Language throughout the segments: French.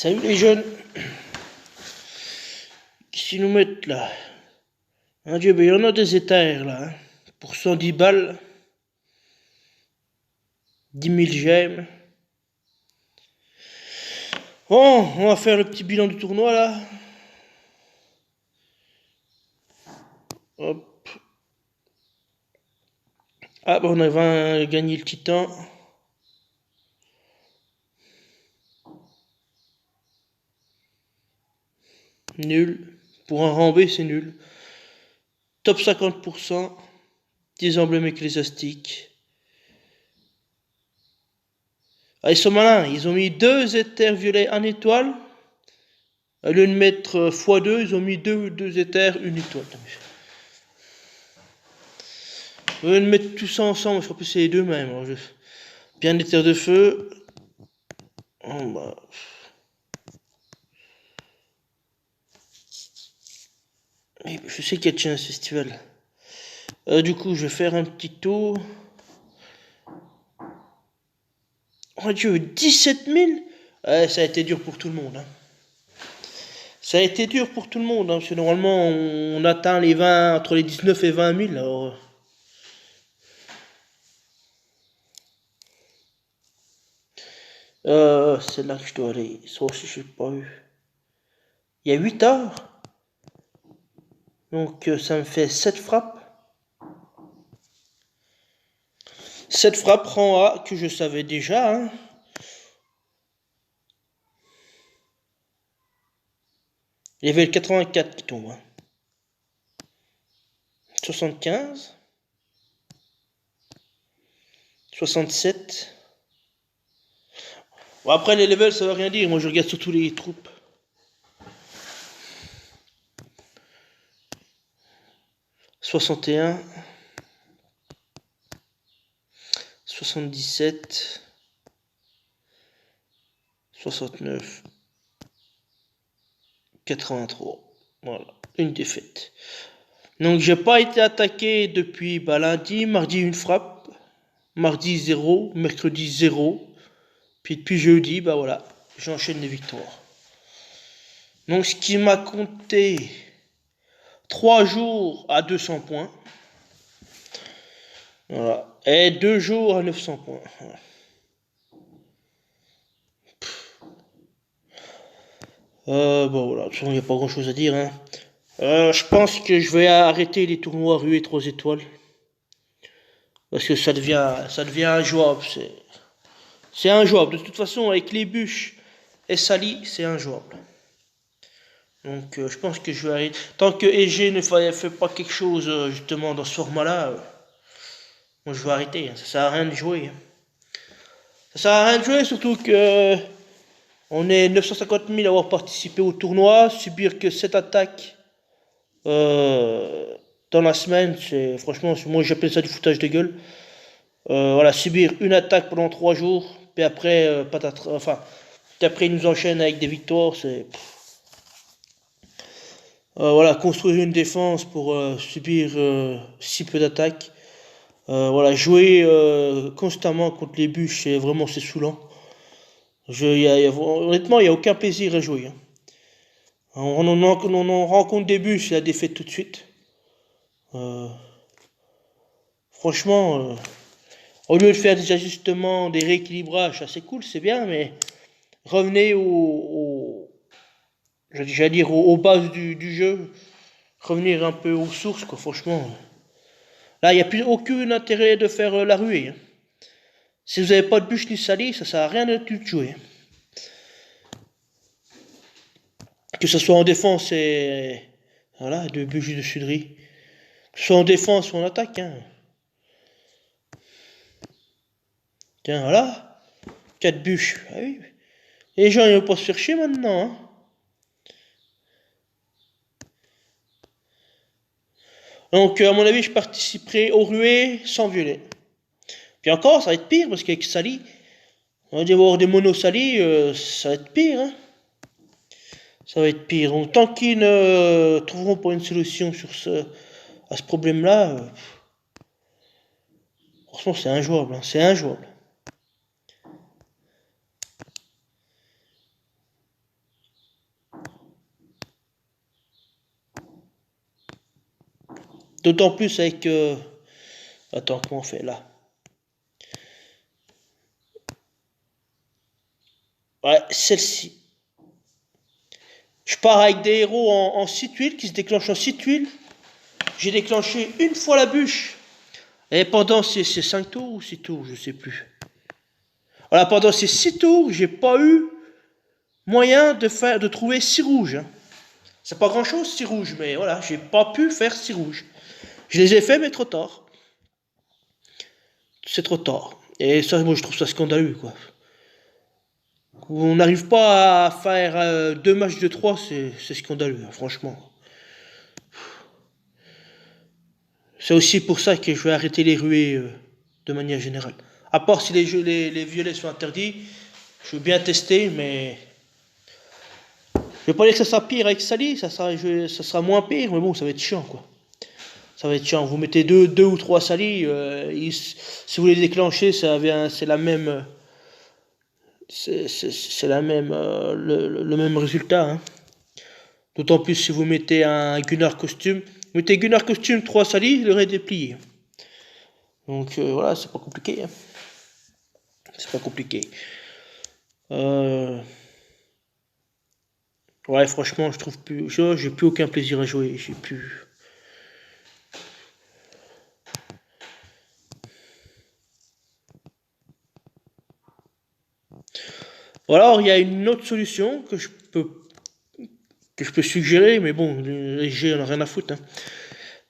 Salut les jeunes, qu'est-ce qu'ils nous mettent là? Hein, Dieu, mais il y en a des éthers là, hein. Pour 110 balles, 10 000 gemmes. Bon, on va faire le petit bilan du tournoi là. Hop. Ah, bah on avait gagné le titan. Nul. Pour un rang B, c'est nul. Top 50%. 10 emblèmes ecclésiastiques. Ah, ils sont malins, ils ont mis 2 éthers violets en étoile. Au lieu de mettre x2, ils ont mis 2 éthers, une étoile. Au lieu de mettre tout ça ensemble, je crois que c'est les deux mêmes. Alors bien éther de feu. Oh, bah. Je sais qu'il y a déjà un festival. Du coup, je vais faire un petit tour. Oh Dieu, 17 000. Ça a été dur pour tout le monde. Hein. Ça a été dur pour tout le monde. Hein, parce que normalement, on atteint les 20, entre les 19 et 20 000. Alors, c'est là que je dois aller. Ça aussi, je n'ai pas eu. Il y a 8 heures. Donc, ça me fait 7 frappes. 7 frappes rang A que je savais déjà. Hein. Il y avait le 84 qui tombe. Hein. 75. 67. Bon, après, les levels, ça veut rien dire. Moi, je regarde surtout les troupes. 61. 77. 69. 83. Voilà, une défaite. Donc j'ai pas été attaqué depuis lundi, mardi une frappe, mardi 0, mercredi 0. Puis depuis jeudi, voilà, j'enchaîne les victoires. Donc ce qui m'a compté 3 jours à 200 points. Voilà. Et 2 jours à 900 points. Voilà. Bon voilà, de toute façon il n'y a pas grand chose à dire. Hein. Je pense que je vais arrêter les tournois ruée 3 étoiles. Parce que ça devient injouable. C'est injouable. De toute façon, avec les bûches et Sali, c'est injouable. Donc je pense que je vais arrêter. Tant que EG ne fait pas quelque chose justement dans ce format-là, moi je vais arrêter. Hein. Ça sert à rien de jouer. Hein. Ça sert à rien de jouer, surtout que on est 950 000 à avoir participé au tournoi, subir que 7 attaques dans la semaine, c'est franchement, moi j'appelle ça du foutage de gueule. Voilà, subir une attaque pendant 3 jours, puis après, puis après ils nous enchaînent avec des victoires, c'est... voilà, construire une défense pour subir si peu d'attaques. Voilà, jouer constamment contre les bûches, c'est saoulant. Honnêtement, il n'y a aucun plaisir à jouer. Hein. On rencontre des bûches, la défaite tout de suite. Franchement, au lieu de faire des ajustements, des rééquilibrages, ça c'est cool, c'est bien, mais revenez j'allais dire aux bases du jeu, revenir un peu aux sources, quoi, franchement. Là, il n'y a plus aucun intérêt de faire la ruée. Hein. Si vous n'avez pas de bûche ni sali, ça sert à rien de jouer. Hein. Que ce soit en défense et... Voilà, de bûches de suderie. Que ce soit en défense ou en attaque. Hein. Tiens, voilà. 4 bûches. Ah oui. Les gens, ils ne vont pas se faire chier maintenant. Hein. Donc, à mon avis, je participerai aux ruées sans violet. Puis encore, ça va être pire, parce qu'avec Sali, on va y avoir des monos Sali, ça va être pire. Hein. Ça va être pire. Donc, tant qu'ils ne trouveront pas une solution à ce problème-là, franchement, c'est injouable. Hein. C'est injouable. D'autant plus avec... Attends, comment on fait là? Ouais, celle-ci. Je pars avec des héros en 6 tuiles qui se déclenchent en 6 tuiles. J'ai déclenché une fois la bûche. Et pendant ces 5 tours ou 6 tours, je sais plus. Voilà, pendant ces 6 tours, j'ai pas eu moyen de trouver 6 rouges. Hein. C'est pas grand chose 6 rouges, mais voilà, j'ai pas pu faire 6 rouges. Je les ai fait, mais trop tard. C'est trop tard. Et ça, moi, je trouve ça scandaleux, quoi. On n'arrive pas à faire 2 matchs de 3, c'est scandaleux, hein, franchement. C'est aussi pour ça que je vais arrêter les ruées de manière générale. À part si les violets sont interdits, je veux bien tester, mais je vais pas dire que ça sera pire avec Sally, ça sera moins pire, mais bon, ça va être chiant, quoi. Ça va être chiant. Vous mettez deux ou trois Sally, si vous les déclenchez, c'est la même, c'est la même, le même résultat. Hein. D'autant plus si vous mettez un Gunnar costume. Vous mettez Gunnar costume 3 Sally, le raid est plié. Donc voilà, c'est pas compliqué. Hein. C'est pas compliqué. Ouais, franchement, je trouve plus. J'ai plus aucun plaisir à jouer. J'ai plus. Ou alors, il y a une autre solution que je peux suggérer, mais bon, les G en a rien à foutre. Hein.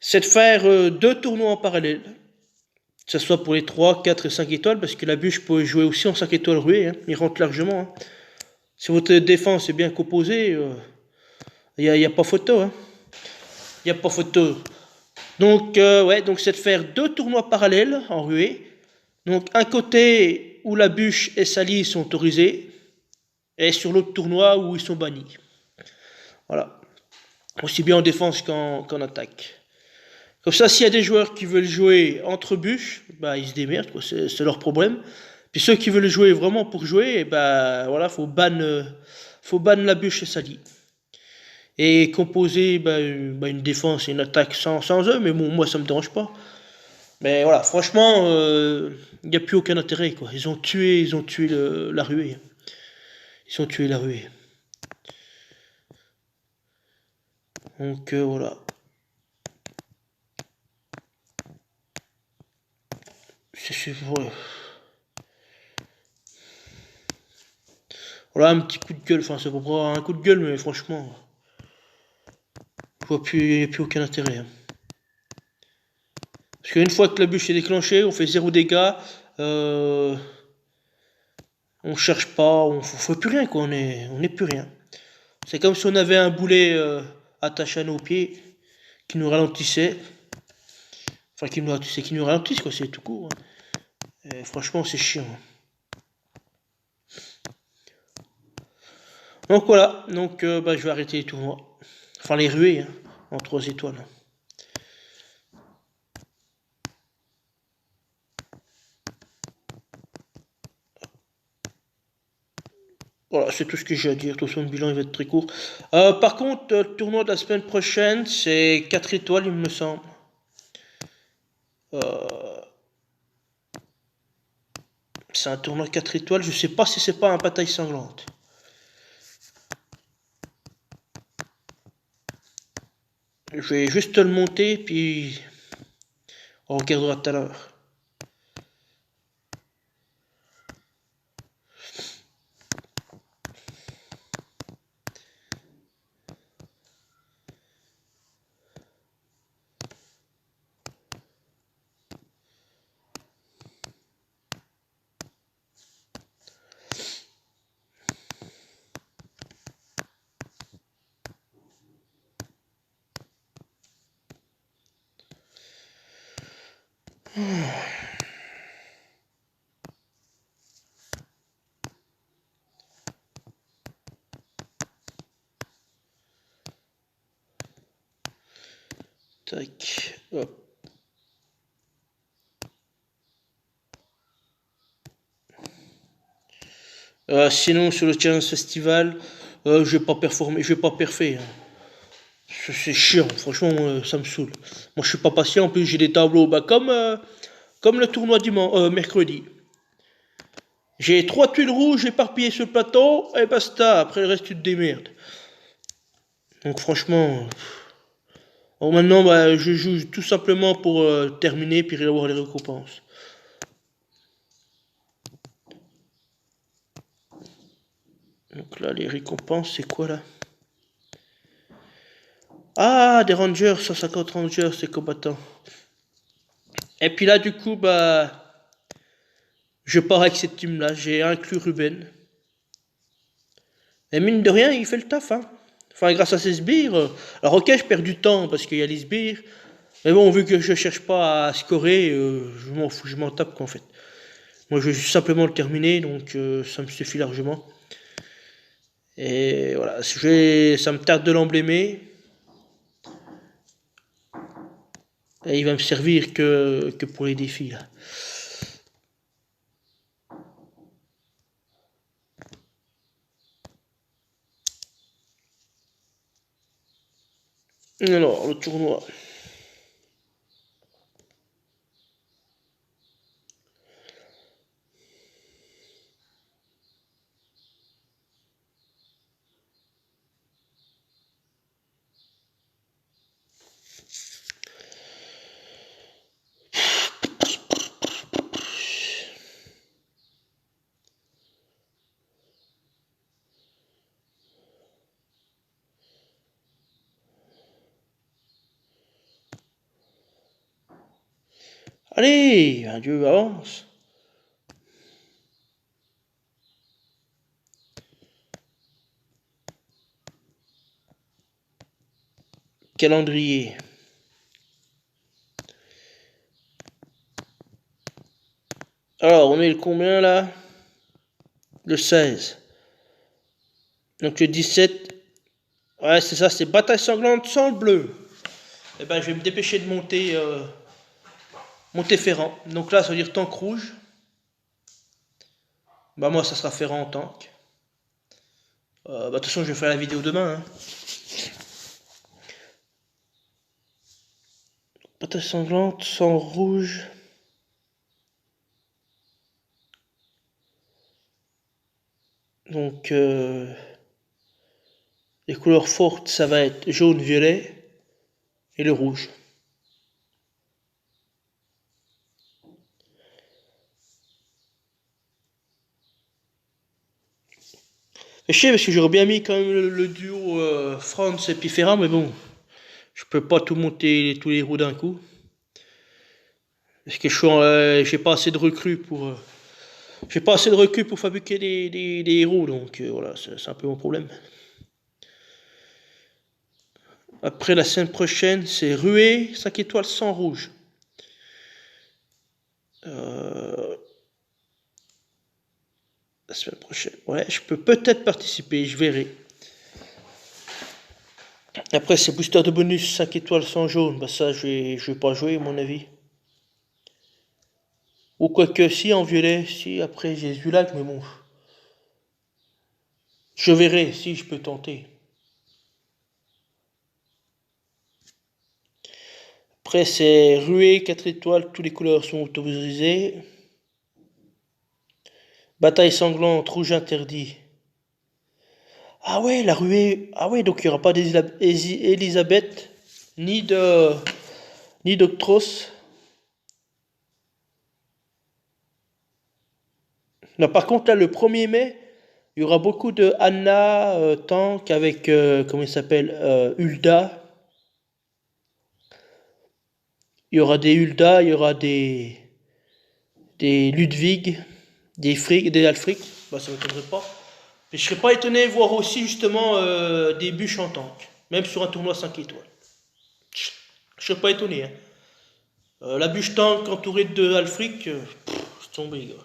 C'est de faire 2 tournois en parallèle. Que ce soit pour les 3, 4 et 5 étoiles, parce que la bûche peut jouer aussi en 5 étoiles ruées. Hein. Il rentre largement. Hein. Si votre défense est bien composée, y a pas photo. Hein. Il n'y a pas photo. Donc, ouais, donc c'est de faire 2 tournois parallèles en ruée. Donc, un côté où la bûche et Sally sont autorisés, et sur l'autre tournoi où ils sont bannis. Voilà. Aussi bien en défense qu'en attaque. Comme ça, s'il y a des joueurs qui veulent jouer entre bûches, bah, ils se démerdent, quoi, c'est leur problème. Puis ceux qui veulent jouer vraiment pour jouer, bah, voilà, faut ban la bûche et Sally. Et composer bah, une défense et une attaque sans eux, mais bon, moi ça me dérange pas. Mais voilà, franchement, il n'y a plus aucun intérêt, quoi. Ils ont tué la ruée. Ils ont tué la ruée. Donc voilà. Ouais. Voilà un petit coup de gueule, enfin c'est pas pour un coup de gueule, mais franchement, je vois plus, y a plus aucun intérêt. Hein. Parce qu'une fois que la bûche est déclenchée, on fait 0 dégâts, on cherche pas, on fait plus rien, quoi, on est plus rien. C'est comme si on avait un boulet attaché à nos pieds qui nous ralentissait. Enfin, qui nous ralentisse, quoi, c'est tout court. Hein. Et franchement, c'est chiant. Hein. Donc voilà, donc bah, je vais arrêter les tournois. Enfin, les ruées, hein, en 3 étoiles. Voilà, c'est tout ce que j'ai à dire. De toute façon, le bilan il va être très court. Par contre, le tournoi de la semaine prochaine, c'est 4 étoiles, il me semble. Euh, c'est un tournoi 4 étoiles. Je sais pas si c'est pas un bataille sanglante. Je vais juste le monter, puis on regardera tout à l'heure. Tac. Hop. Sinon, sur le Challenge Festival, je vais pas performer, je vais pas perfer. Hein. C'est chiant, franchement, ça me saoule. Moi, je suis pas patient. En plus, j'ai des tableaux, bah, comme le tournoi mercredi. J'ai 3 tuiles rouges éparpillées sur le plateau, et basta. Après, le reste, tu te démerdes. Donc, franchement, bon, maintenant, bah, je joue tout simplement pour terminer, puis avoir les récompenses. Donc là, les récompenses, c'est quoi là? Ah, des Rangers, 150 Rangers, c'est combattant. Et puis là, du coup, bah, je pars avec cette team-là. J'ai inclus Ruben. Et mine de rien, il fait le taf, hein. Enfin, grâce à ses sbires. Alors, ok, je perds du temps parce qu'il y a les sbires. Mais bon, vu que je cherche pas à scorer, je m'en fous, je m'en tape qu'en fait. Moi, je veux juste simplement le terminer, donc ça me suffit largement. Et voilà, ça me tarde de l'emblémer. Et il va me servir que pour les défis, là. Alors, le tournoi. Allez, adieu, avance. Calendrier. Alors, on est le combien là? Le 16. Donc le 17. Ouais, c'est ça, c'est bataille sanglante sans le bleu. Eh ben, je vais me dépêcher de monter Ferrand. Donc là, ça veut dire tank rouge. Bah, moi, ça sera Ferrand en tank. Bah, de toute façon, je vais faire la vidéo demain, hein. Bataille sanglante sans rouge. Donc, les couleurs fortes, ça va être jaune, violet et le rouge. Je sais parce que j'aurais bien mis quand même le duo France et puis Ferrand, mais bon, je peux pas tout monter tous les héros d'un coup. Parce que j'ai pas assez de recrues j'ai pas assez de recrues pour fabriquer des héros, donc voilà, c'est un peu mon problème. Après la semaine prochaine, c'est Ruée, 5 étoiles sans rouge. La semaine prochaine. Ouais, je peux peut-être participer, je verrai. Après, c'est booster de bonus 5 étoiles sans jaune. Bah ça, je vais pas jouer, à mon avis. Ou quoique, si, en violet, si, après, j'ai Zulac, mais bon. Je verrai si je peux tenter. Après, c'est Ruée, 4 étoiles, toutes les couleurs sont autorisées. Bataille sanglante, rouge interdit. Ah ouais, la ruée. Ah ouais, donc il n'y aura pas d'Elisabeth, ni d'Octros. Non, par contre, là, le 1er mai, il y aura beaucoup de Anna Tank avec, comment il s'appelle, Hulda. Il y aura des Hulda, il y aura des Ludwig, des Alfric. Bah, ça ne m'étonnerait pas. Mais je serais pas étonné de voir aussi, justement, des bûches en tank. Même sur un tournoi 5 étoiles. Je serais pas étonné, hein. La bûche tank entourée de Alfric, c'est tombé, gars.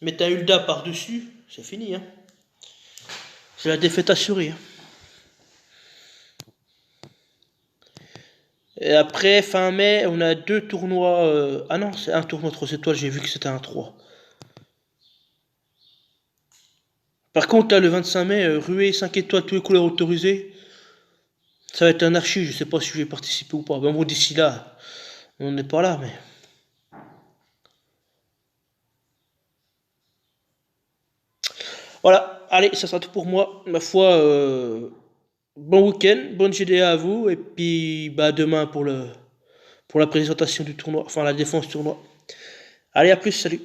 Mettre un Hulda par-dessus, c'est fini, hein. C'est la défaite assurée, hein. Et après, fin mai, on a 2 tournois. Ah non, c'est un tournoi 3 étoiles, j'ai vu que c'était un 3. Par contre, là, le 25 mai, Ruée 5 étoiles, tous les couleurs autorisées. Ça va être un archi, je sais pas si je vais participer ou pas. Ben bon, d'ici là, on n'est pas là, mais... Voilà, allez, ça sera tout pour moi. Ma foi, bon week-end, bonne GDA à vous, et puis bah, demain pour la présentation du tournoi, enfin la défense du tournoi. Allez, à plus, salut.